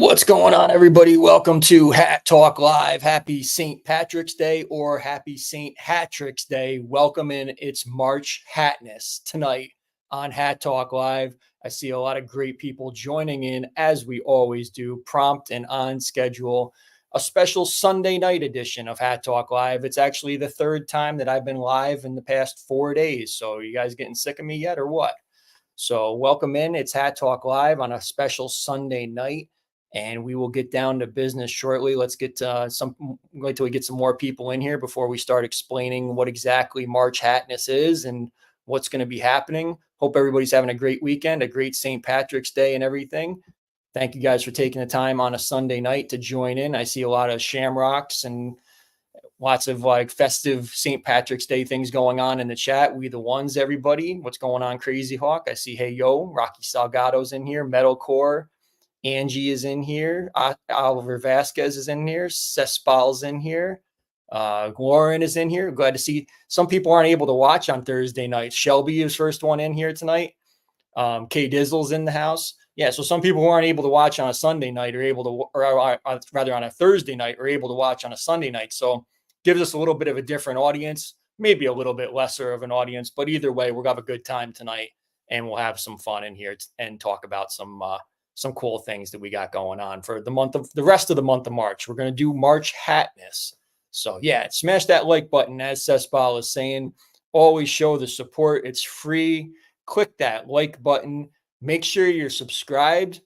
What's going on, everybody? Welcome to Hat Talk Live. Happy St. Patrick's Day or happy St. Hatricks Day. Welcome in. It's March Hatness tonight on Hat Talk Live. I see a lot of great people joining in, as we always do, prompt and on schedule. A special Sunday night edition of Hat Talk Live. It's actually the third time that I've been live in the past 4 days. So, you guys getting sick of me yet or what? So, welcome in. It's Hat Talk Live on a special Sunday night. And we will get down to business shortly. Let's get wait till we get some more people in here before we start explaining what exactly March Hatness is and what's going to be happening. Hope everybody's having a great weekend, a great St. Patrick's Day and everything. Thank you guys for taking the time on a Sunday night to join in. I see a lot of shamrocks and lots of like festive St. Patrick's Day things going on in the chat. We the ones, everybody. What's going on, Crazy Hawk? I see Hey Yo, Rocky Salgado's in here, Metalcore. Angie is in here. Oliver Vasquez is in here. Cespal's in here. Lauren is in here. Glad to see some people aren't able to watch on Thursday nights. Shelby is first one in here tonight. K Dizzle's in the house. Yeah, so some people who aren't able to watch on a Sunday night are able to, or rather on a Thursday night, are able to watch on a Sunday night. So gives us a little bit of a different audience, maybe a little bit lesser of an audience, but either way, we'll have a good time tonight and we'll have some fun in here and talk about some cool things that we got going on for the rest of the month of March. We're going to do March Hatness. So yeah, smash that like button. As Cespal is saying, always show the support. It's free. Click that like button. Make sure you're subscribed.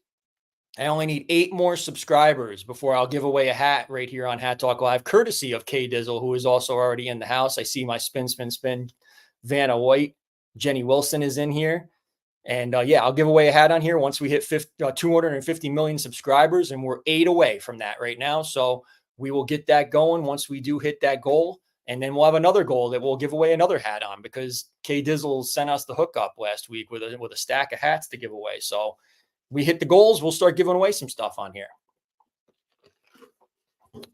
I only need 8 more subscribers before I'll give away a hat right here on Hat Talk Live, courtesy of K Dizzle, who is also already in the house. I see my spin. Vanna White, Jenny Wilson is in here. And yeah, I'll give away a hat on here once we hit 250 million subscribers, and we're 8 away from that right now. So we will get that going once we do hit that goal. And then we'll have another goal that we'll give away another hat on, because K Dizzle sent us the hookup last week with a stack of hats to give away. So we hit the goals, we'll start giving away some stuff on here.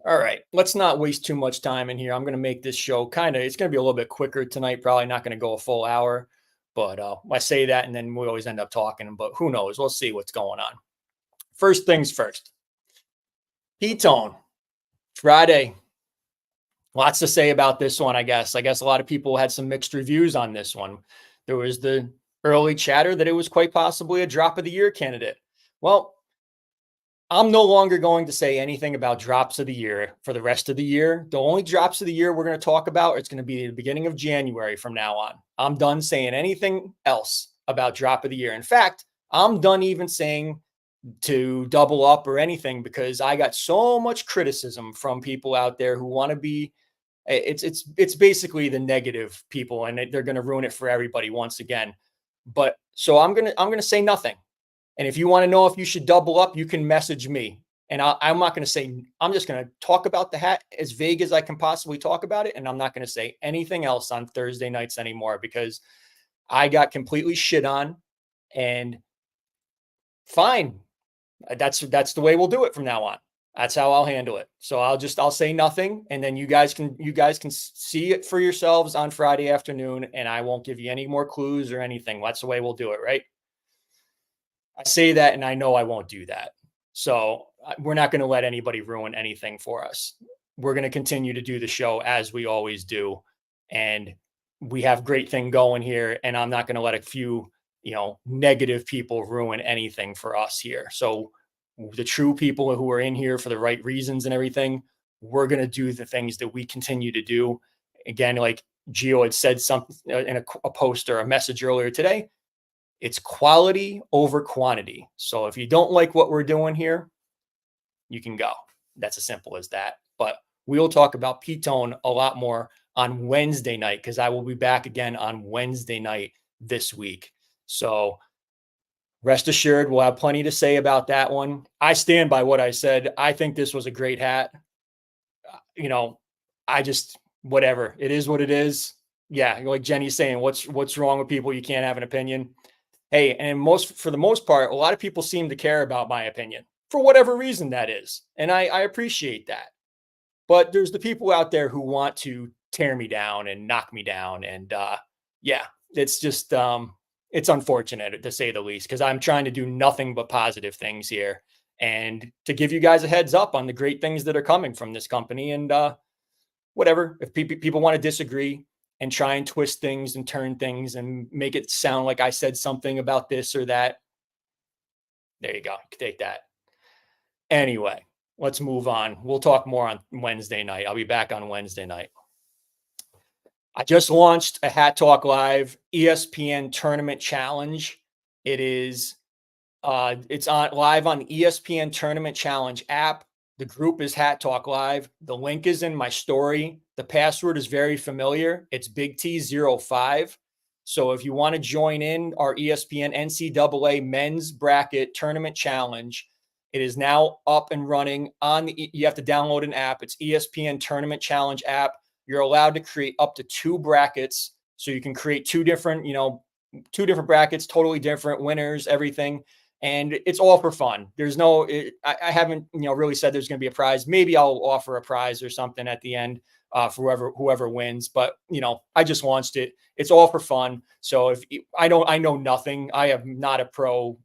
All right, let's not waste too much time in here. I'm going to make this show it's going to be a little bit quicker tonight. Probably not going to go a full hour. But I say that, and then we always end up talking. But who knows? We'll see what's going on. First things first. Ketone. Friday. Lots to say about this one, I guess. I guess a lot of people had some mixed reviews on this one. There was the early chatter that it was quite possibly a drop of the year candidate. Well, I'm no longer going to say anything about drops of the year for the rest of the year. The only drops of the year we're going to talk about, it's going to be the beginning of January from now on. I'm done saying anything else about drop of the year. In fact, I'm done even saying to double up or anything, because I got so much criticism from people out there who want to be, it's basically the negative people, and they're going to ruin it for everybody once again. But so I'm going to say nothing. And if you want to know if you should double up, you can message me. And I'm not going to say, I'm just going to talk about the hat as vague as I can possibly talk about it. And I'm not going to say anything else on Thursday nights anymore, because I got completely shit on. And fine. That's the way we'll do it from now on. That's how I'll handle it. So I'll say nothing. And then you guys can see it for yourselves on Friday afternoon. And I won't give you any more clues or anything. That's the way we'll do it, right? I say that, and I know I won't do that. So we're not going to let anybody ruin anything for us. We're going to continue to do the show as we always do. And we have great thing going here. And I'm not going to let a few, negative people ruin anything for us here. So the true people who are in here for the right reasons and everything, we're going to do the things that we continue to do. Again, like Gio had said something in a post or a message earlier today, it's quality over quantity. So if you don't like what we're doing here, you can go. That's as simple as that. But we'll talk about ketone a lot more on Wednesday night, because I will be back again on Wednesday night this week. So rest assured, we'll have plenty to say about that one. I stand by what I said. I think this was a great hat. Whatever. It is what it is. Yeah, like Jenny's saying, what's wrong with people? You can't have an opinion. Hey, and for the most part, a lot of people seem to care about my opinion for whatever reason that is. And I appreciate that. But there's the people out there who want to tear me down and knock me down. And yeah, it's just, it's unfortunate to say the least, because I'm trying to do nothing but positive things here. and to give you guys a heads up on the great things that are coming from this company. And whatever, if people want to disagree and try and twist things and turn things and make it sound like I said something about this or that, there you go. Take that. Anyway, let's move on. We'll talk more on Wednesday night. I'll be back on Wednesday night. I just launched a Hat Talk Live ESPN Tournament Challenge. It is it's on live on the ESPN Tournament Challenge app. The group is Hat Talk Live. The link is in my story. The password is very familiar. It's Big T05. So if you want to join in our ESPN NCAA Men's Bracket Tournament Challenge, it is now up and running on you have to download an app. It's ESPN Tournament Challenge app. You're allowed to create up to 2 brackets. So you can create 2 different brackets, totally different winners, everything. And it's all for fun. There's no, I haven't, really said there's going to be a prize. Maybe I'll offer a prize or something at the end for whoever wins. But, I just launched it. It's all for fun. So I know nothing. I am not a pro.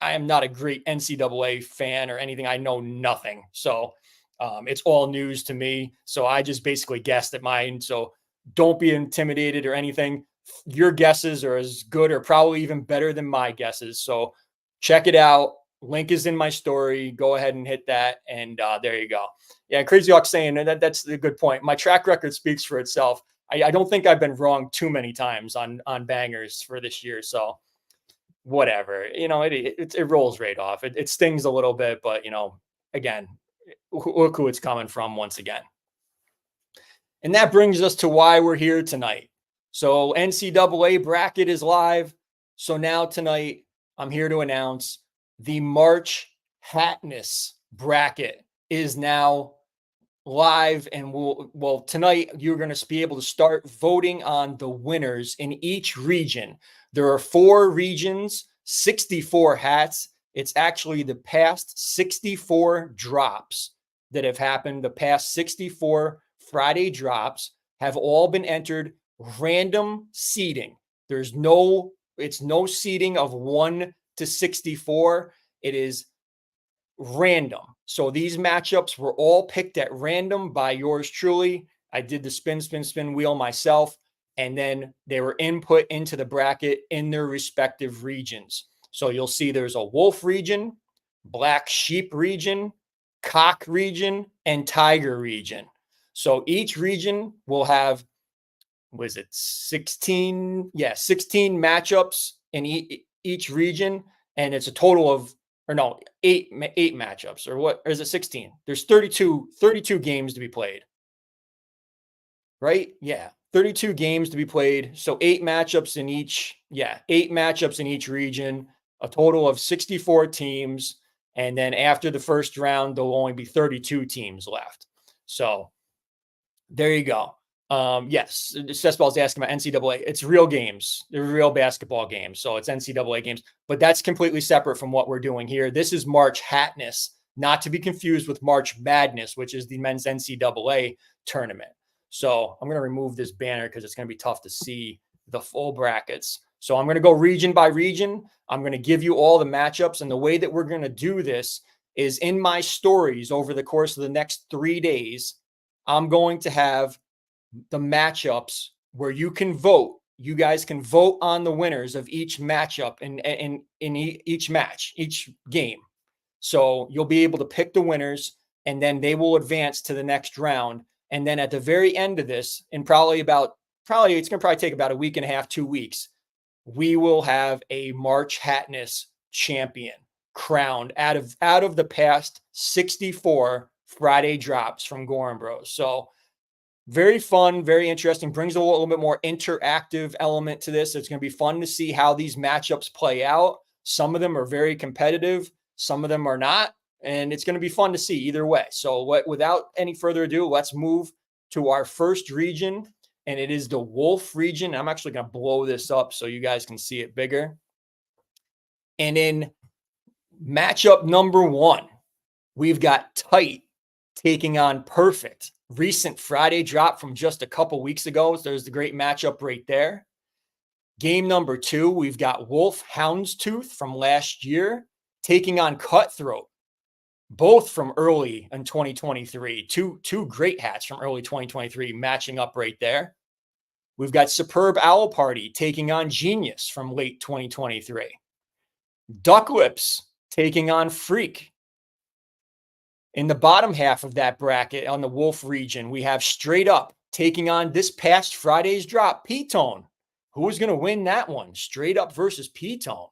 I am not a great NCAA fan or anything. I know nothing. So it's all news to me. So I just basically guessed at mine. So don't be intimidated or anything. Your guesses are as good or probably even better than my guesses. So check it out. Link is in my story. Go ahead and hit that. And there you go. Yeah. Crazy Hawk saying that's a good point. My track record speaks for itself. I don't think I've been wrong too many times on bangers for this year. So whatever, it rolls right off. It stings a little bit, but again, look who it's coming from once again. And that brings us to why we're here tonight. So NCAA bracket is live. So now tonight, I'm here to announce the March Hatness bracket is now live. And tonight you're going to be able to start voting on the winners in each region. There are 4 regions, 64 hats. It's actually the past 64 drops that have happened. The past 64 Friday drops have all been entered random seeding. It's no seeding of 1 to 64. It is random. So these matchups were all picked at random by yours truly. I did the spin wheel myself, and then they were input into the bracket in their respective regions. So you'll see there's a wolf region, black sheep region, cock region, and tiger region. So each region will have, 16 matchups in each region. And it's a total of, 8 matchups, or is it 16? There's 32 games to be played. Right? Yeah. 32 games to be played. So 8 matchups in each. Yeah. 8 matchups in each region, a total of 64 teams. And then after the first round, there'll only be 32 teams left. So there you go. Yes, Cessball's asking about NCAA. It's real games. They're real basketball games. So it's NCAA games, but that's completely separate from what we're doing here. This is March Hatness, not to be confused with March Madness, which is the men's NCAA tournament. So I'm going to remove this banner because it's going to be tough to see the full brackets. So I'm going to go region by region. I'm going to give you all the matchups. And the way that we're going to do this is in my stories over the course of the next 3 days. I'm going to have the matchups where you can vote. You guys can vote on the winners of each matchup in each match, each game. So you'll be able to pick the winners, and then they will advance to the next round. And then at the very end of this, in it's going to probably take about a week and a half, 2 weeks, we will have a March Hatness champion crowned out of the past 64 Friday drops from Goorinbros. So very fun, very interesting, brings a little bit more interactive element to this. It's going to be fun to see how these matchups play out. Some of them are very competitive. Some of them are not. And it's going to be fun to see either way. So without any further ado, let's move to our first region. And it is the wolf region. I'm actually going to blow this up so you guys can see it bigger. And in matchup number 1, we've got Tight taking on Perfect. Recent Friday drop from just a couple weeks ago. So there's the great matchup right there. Game number 2, we've got Wolf Houndstooth from last year taking on Cutthroat, both from early in 2023. Two great hats from early 2023 matching up right there. We've got Superb Owl Party taking on Genius from late 2023. Duck Lips taking on Freak. In the bottom half of that bracket on the Wolf region, we have Straight Up taking on this past Friday's drop, P-Tone. Who was going to win that one? Straight Up versus P-Tone.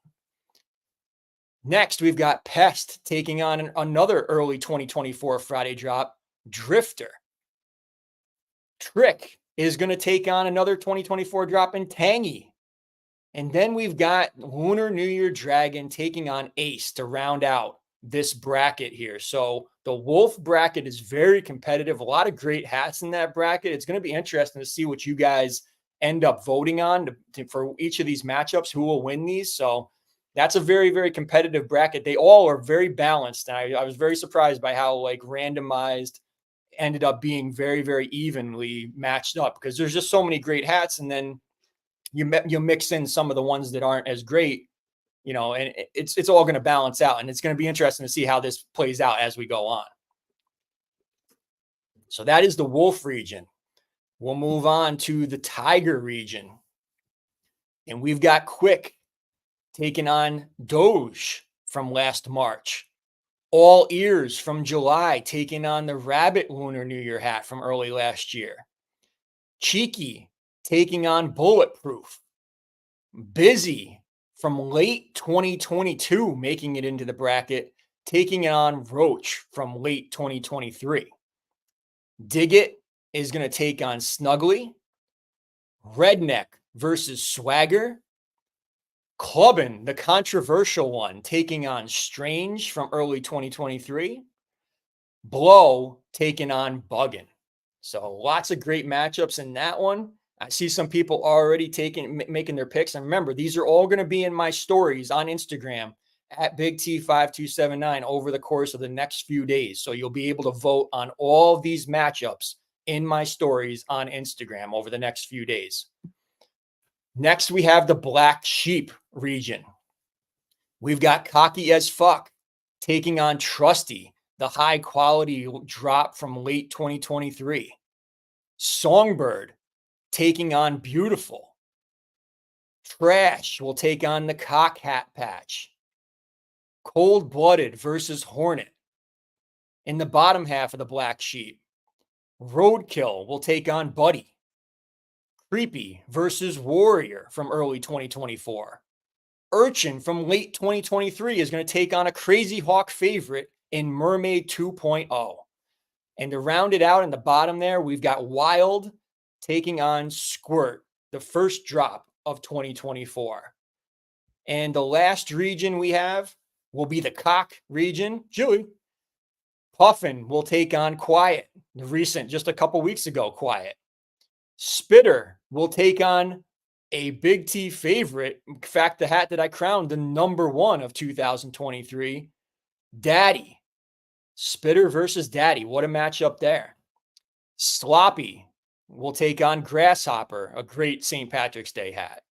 Next, we've got Pest taking on another early 2024 Friday drop, Drifter. Trick is going to take on another 2024 drop in Tangy. And then we've got Lunar New Year Dragon taking on Ace to round out this bracket here. So the Wolf bracket is very competitive. A lot of great hats in that bracket. It's going to be interesting to see what you guys end up voting on for each of these matchups, who will win these. So that's a very, very competitive bracket. They all are very balanced. And I was very surprised by how like randomized ended up being very, very evenly matched up, because there's just so many great hats. And then you mix in some of the ones that aren't as great, you know, and it's all going to balance out. And it's going to be interesting to see how this plays out as we go on. So that is the Wolf region. We'll move on to the Tiger region. And we've got Quick taking on Doge from last March. All Ears from July taking on the Rabbit Lunar New Year hat from early last year. Cheeky taking on Bulletproof. Busy from late 2022 making it into the bracket, taking on Roach from late 2023. Dig It is going to take on Snuggly. Redneck versus Swagger. Clubbin', the controversial one, taking on Strange from early 2023. Blow taking on Buggin'. So lots of great matchups in that one. I see some people already making their picks. And remember, these are all going to be in my stories on Instagram at Big T5279 over the course of the next few days. So you'll be able to vote on all of these matchups in my stories on Instagram over the next few days. Next, we have the Black Sheep region. We've got Cocky as Fuck taking on Trusty, the high quality drop from late 2023. Songbird taking on Beautiful. Trash will take on the Cock Hat Patch. Cold Blooded versus Hornet. In the bottom half of the Black Sheep, Roadkill will take on Buddy. Creepy versus Warrior from early 2024. Urchin from late 2023 is going to take on a Crazy Hawk favorite in Mermaid 2.0. And to round it out in the bottom there, we've got Wild taking on Squirt, the first drop of 2024. And the last region we have will be the Cock region. Julie. Puffin will take on Quiet, the recent, just a couple weeks ago, Quiet. Spitter will take on a Big T favorite. In fact, the hat that I crowned the number one of 2023, Daddy. Spitter versus Daddy. What a matchup there. Sloppy will take on Grasshopper, a great St. Patrick's Day hat.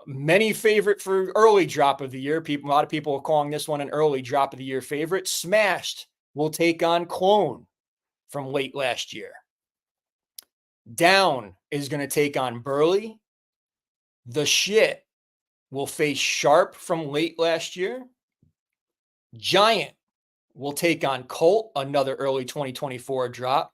Many favorite for early drop of the year. A lot of people are calling this one an early drop of the year favorite. Smashed will take on Clone from late last year. Down is going to take on Burley. The Shit will face Sharp from late last year. Giant will take on Colt, another early 2024 drop.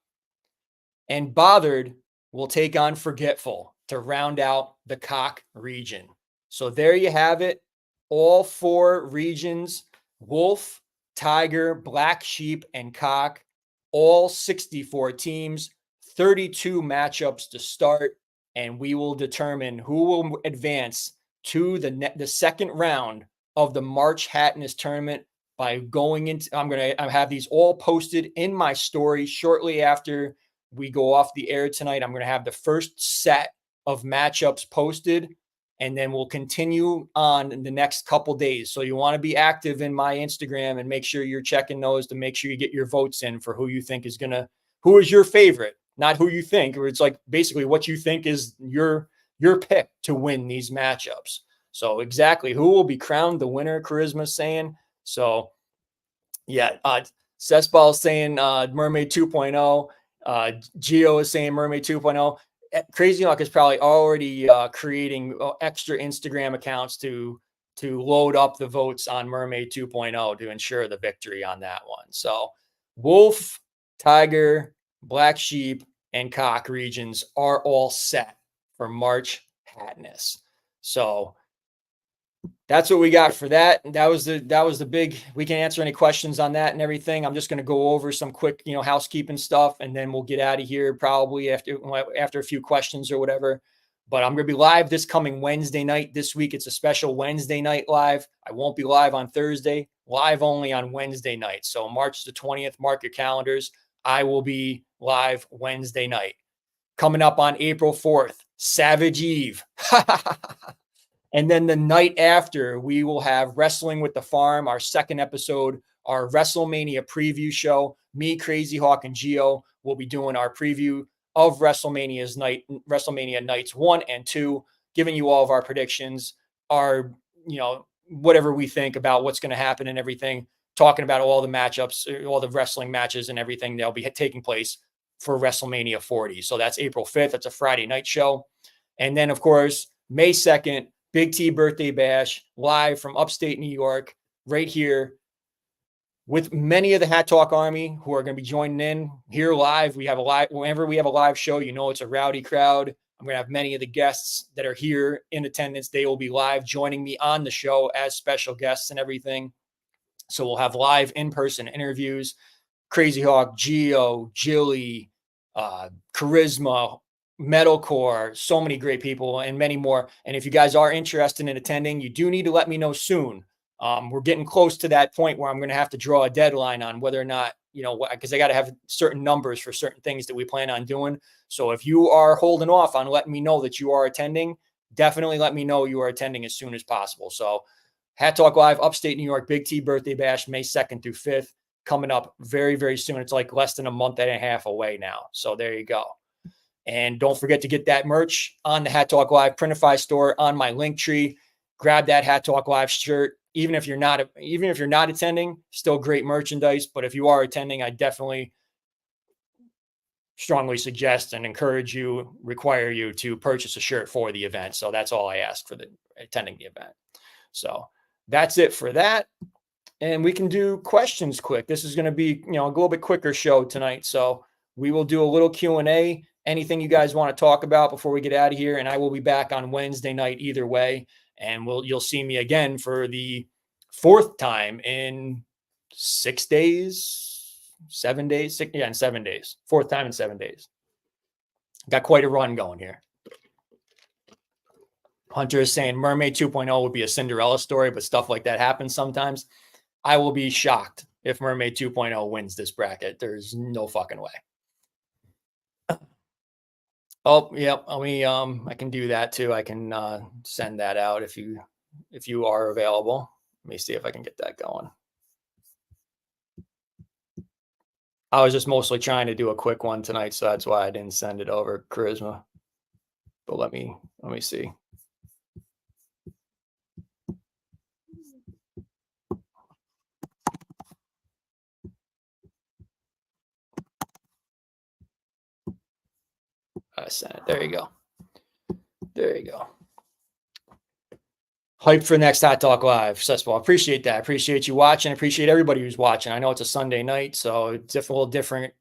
And Bothered will take on Forgetful to round out the Cock region. So there you have it. All four regions, Wolf, Tiger, Black Sheep, and Cock, all 64 teams, 32 matchups to start, and we will determine who will advance to the second round of the March Hatness tournament by going into, I have these all posted in my story shortly after we go off the air tonight. I'm going to have the first set of matchups posted, and then we'll continue on in the next couple days. So you want to be active in my Instagram and make sure you're checking those to make sure you get your votes in for who you think is who is your favorite, not who you think, or it's like basically what you think is your pick to win these matchups. So exactly who will be crowned the winner, Charisma saying. So yeah, Cessball is saying Mermaid 2.0. Geo is saying Mermaid 2.0. Crazy Hawk is probably already creating extra Instagram accounts to load up the votes on Mermaid 2.0 to ensure the victory on that one. So Wolf, Tiger, Black Sheep, and Cock regions are all set for March Hatness. So that's what we got for that. That was the big, we can answer any questions on that and everything. I'm just going to go over some quick, housekeeping stuff, and then we'll get out of here probably after a few questions or whatever. But I'm going to be live this coming Wednesday night this week. It's a special Wednesday night live. I won't be live on Thursday, live only on Wednesday night. So March the 20th, mark your calendars. I will be live Wednesday night. Coming up on April 4th, Savage Eve. And then the night after, we will have Wrestling with the Farm, our second episode, our WrestleMania preview show. Me, Crazy Hawk, and Geo will be doing our preview of WrestleMania nights 1 and 2, giving you all of our predictions, our, whatever we think about what's going to happen and everything, talking about all the matchups, all the wrestling matches and everything that'll be taking place for WrestleMania 40. So that's April 5th. That's a Friday night show. And then, of course, May 2nd, Big T Birthday Bash, live from upstate New York, right here, with many of the Hat Talk Army who are going to be joining in here live. Whenever we have a live show, it's a rowdy crowd. I'm going to have many of the guests that are here in attendance. They will be live joining me on the show as special guests and everything. So we'll have live in-person interviews. Crazy Hawk, Geo, Jilly, Charisma, Metalcore, so many great people and many more. And if you guys are interested in attending, you do need to let me know soon. We're getting close to that point where I'm going to have to draw a deadline on whether or not, because I got to have certain numbers for certain things that we plan on doing. So if you are holding off on letting me know that you are attending, definitely let me know you are attending as soon as possible. So Hat Talk Live, upstate New York, Big T Birthday Bash, May 2nd through 5th, coming up very, very soon. It's like less than a month and a half away now. So there you go. And don't forget to get that merch on the Hat Talk Live Printify store on my link tree. Grab that Hat Talk Live shirt. Even if you're not attending, still great merchandise. But if you are attending, I definitely strongly suggest and require you to purchase a shirt for the event. So that's all I ask for attending the event. So that's it for that. And we can do questions quick. This is going to be, a little bit quicker show tonight. So we will do a little Q&A. Anything you guys want to talk about before we get out of here. And I will be back on Wednesday night either way. And you'll see me again for the 4th time in 6 days, 7 days, in 7 days, 4th time in 7 days. Got quite a run going here. Hunter is saying Mermaid 2.0 would be a Cinderella story, but stuff like that happens sometimes. I will be shocked if Mermaid 2.0 wins this bracket. There's no fucking way. Oh, yep. I can do that too. I can send that out if you are available. Let me see if I can get that going. I was just mostly trying to do a quick one tonight, so that's why I didn't send it over, Charisma. But let me see. I sent it. There you go. There you go. Hype for next Hot Talk Live. Cesspool. Appreciate that. Appreciate you watching. Appreciate everybody who's watching. I know it's a Sunday night, so it's a little different.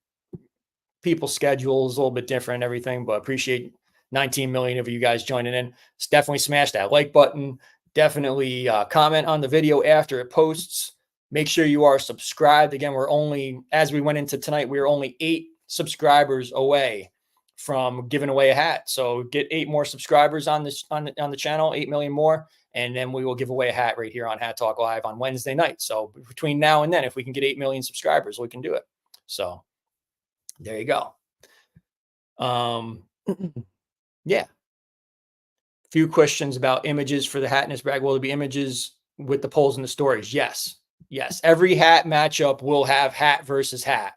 People's schedules a little bit different and everything, but appreciate 19 million of you guys joining in. Definitely smash that like button. Definitely comment on the video after it posts. Make sure you are subscribed. Again, as we went into tonight, we were only 8 subscribers away from giving away a hat. So get 8 more subscribers on the channel, 8 million more, and then we will give away a hat right here on Hat Talk Live on Wednesday night. So between now and then, if we can get 8 million subscribers, we can do it. So there you go. Yeah. A few questions about images for the Hatness brag. Will there be images with the polls and the stories? Yes. Yes. Every hat matchup will have hat versus hat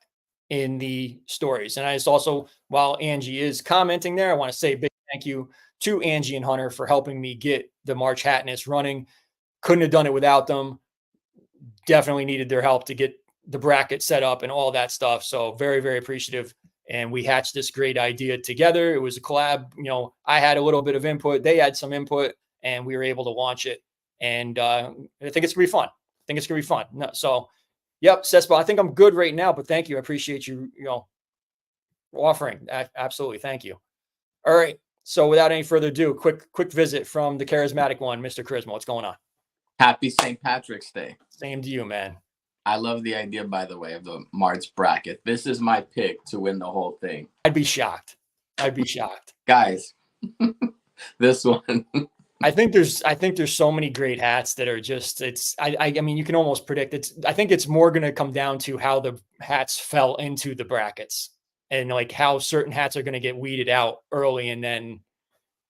in the stories. And I just also, while Angie is commenting there, I want to say a big thank you to Angie and Hunter for helping me get the March Hatness running. Couldn't have done it without them. Definitely needed their help to get the bracket set up and all that stuff. So very, very appreciative. And we hatched this great idea together. It was a collab. I had a little bit of input. They had some input, and we were able to launch it. And I think it's going to be fun. No, so, yep, Cespo, I think I'm good right now, but thank you. I appreciate you, offering. Absolutely. Thank you. All right. So without any further ado, quick visit from the charismatic one, Mr. Charisma. What's going on? Happy St. Patrick's Day. Same to you, man. I love the idea, by the way, of the March bracket. This is my pick to win the whole thing. I'd be shocked. Guys, this one. I think there's so many great hats that are just, I mean, you can almost predict I think it's more going to come down to how the hats fell into the brackets and like how certain hats are going to get weeded out early. And then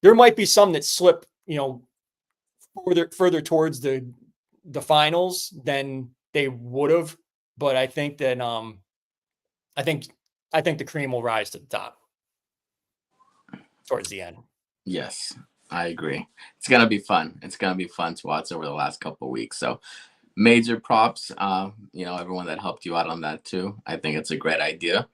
there might be some that slip, further towards the finals than they would have. But I think that, I think the cream will rise to the top towards the end. Yes, I agree. It's going to be fun. It's going to be fun to watch over the last couple of weeks. So major props, everyone that helped you out on that too. I think it's a great idea.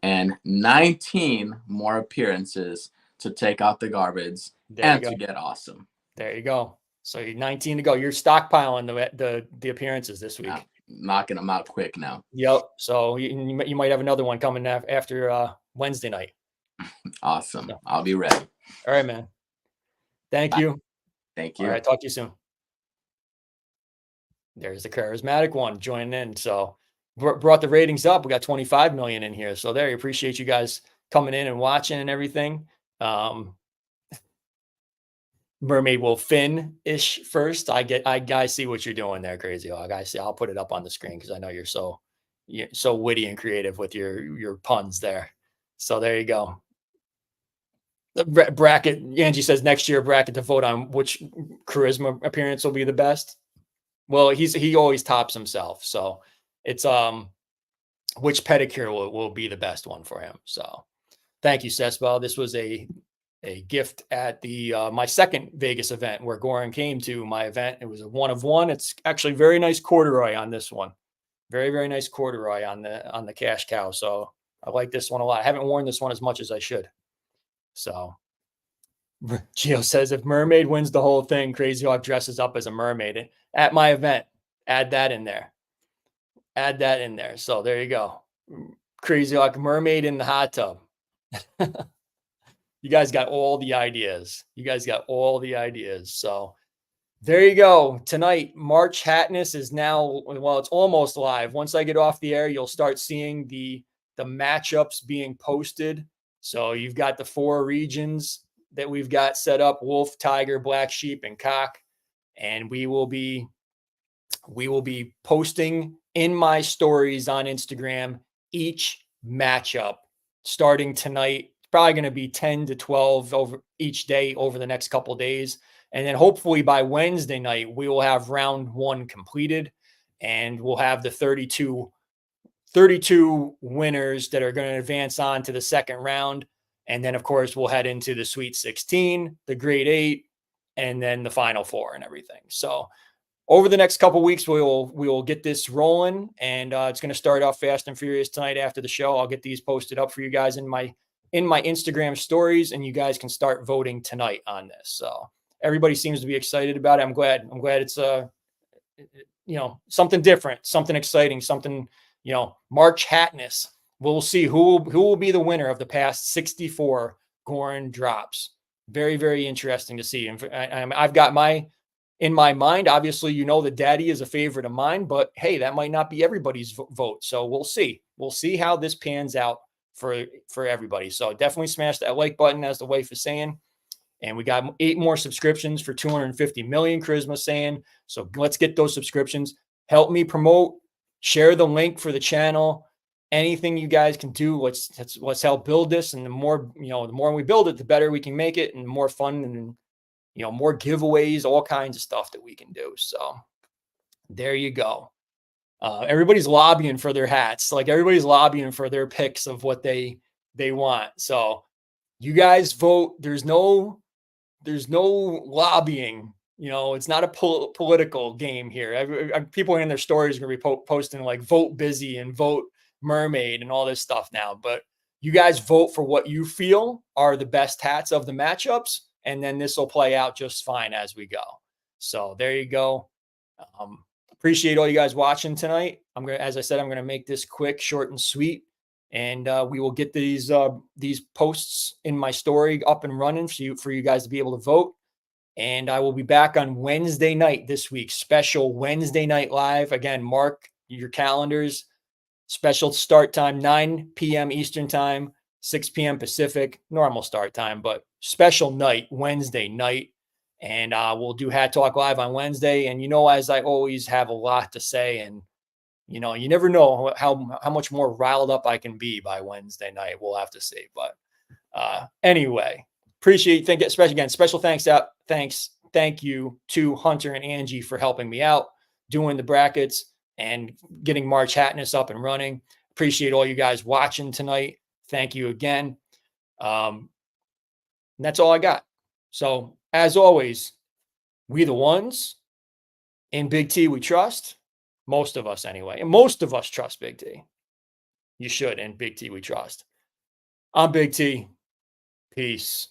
And 19 more appearances to take out the garbage and to get awesome. There you go. So you're 19 to go. You're stockpiling the appearances this week. Knocking them out quick now. Yep. So you might have another one coming after Wednesday night. Awesome. So, I'll be ready. All right, man. Thank you. Thank you. All right. Talk to you soon. There's the charismatic one joining in. So brought the ratings up. We got 25 million in here. So there, appreciate you guys coming in and watching and everything. Mermaid will fin-ish first. I see what you're doing there, Crazy Hog. I see. I'll put it up on the screen because I know you're so witty and creative with your puns there. So there you go. The bracket, Angie says next year bracket to vote on which charisma appearance will be the best. Well, he always tops himself. So it's which pedicure will be the best one for him. So thank you, Cespo. This was a gift at the my second Vegas event where Gorin came to my event. It was a 1 of 1. It's actually very nice corduroy on this one. Very, very nice corduroy on the cash cow. So I like this one a lot. I haven't worn this one as much as I should. So Gio says if Mermaid wins the whole thing, Crazy Hawk dresses up as a mermaid at my event. Add that in there. So there you go. Crazy Hawk mermaid in the hot tub. You guys got all the ideas. So there you go. Tonight, March Hatness is now, well, it's almost live. Once I get off the air, you'll start seeing the matchups being posted. So you've got the 4 regions that we've got set up: wolf, tiger, black sheep, and cock. And we will be posting in my stories on Instagram each matchup starting tonight. Probably going to be 10 to 12 over each day over the next couple of days. And then hopefully by Wednesday night, we will have round 1 completed, and we'll have the 32 winners that are going to advance on to the second round. And then, of course, we'll head into the Sweet 16, the Grade 8, and then the Final 4 and everything. So over the next couple of weeks, we will get this rolling, and it's going to start off fast and furious tonight after the show. I'll get these posted up for you guys in my Instagram stories, and you guys can start voting tonight on this. So everybody seems to be excited about it. I'm glad it's something different, something exciting, something, March Hatness. We'll see who will be the winner of the past 64 Gorin drops. Very, very interesting to see. And I've got in my mind, obviously, the daddy is a favorite of mine, but hey, that might not be everybody's vote. So we'll see. We'll see how this pans out for everybody. So definitely smash that like button, as the wife is saying. And we got 8 more subscriptions for 250 million, Charisma saying. So let's get those subscriptions. Help me promote, share the link for the channel. Anything you guys can do, let's help build this. And the more we build it, the better we can make it, and more fun, and more giveaways, all kinds of stuff that we can do. So there you go. Everybody's lobbying for their hats. Like, everybody's lobbying for their picks of what they want. So You guys vote. There's no lobbying. You know, it's not a political game here. People in their stories are going to be posting like vote busy and vote mermaid and all this stuff now. But you guys vote for what you feel are the best hats of the matchups. And then this will play out just fine as we go. So there you go. Appreciate all you guys watching tonight. As I said, I'm going to make this quick, short, and sweet. And we will get these posts in my story up and running for you guys to be able to vote. And I will be back on Wednesday night this week. Special Wednesday night live. Again, mark your calendars. Special start time, 9 p.m. Eastern time, 6 p.m. Pacific, normal start time, but special night, Wednesday night. And we'll do Hat Talk Live on Wednesday. And, as I always have a lot to say, and, you never know how much more riled up I can be by Wednesday night. We'll have to see. But anyway, appreciate, special thank you to Hunter and Angie for helping me out, doing the brackets and getting March Hatness up and running. Appreciate all you guys watching tonight. Thank you again. And that's all I got. So as always, we the ones in Big T we trust. Most of us anyway. And most of us trust Big T. You should. In Big T we trust. I'm Big T. Peace.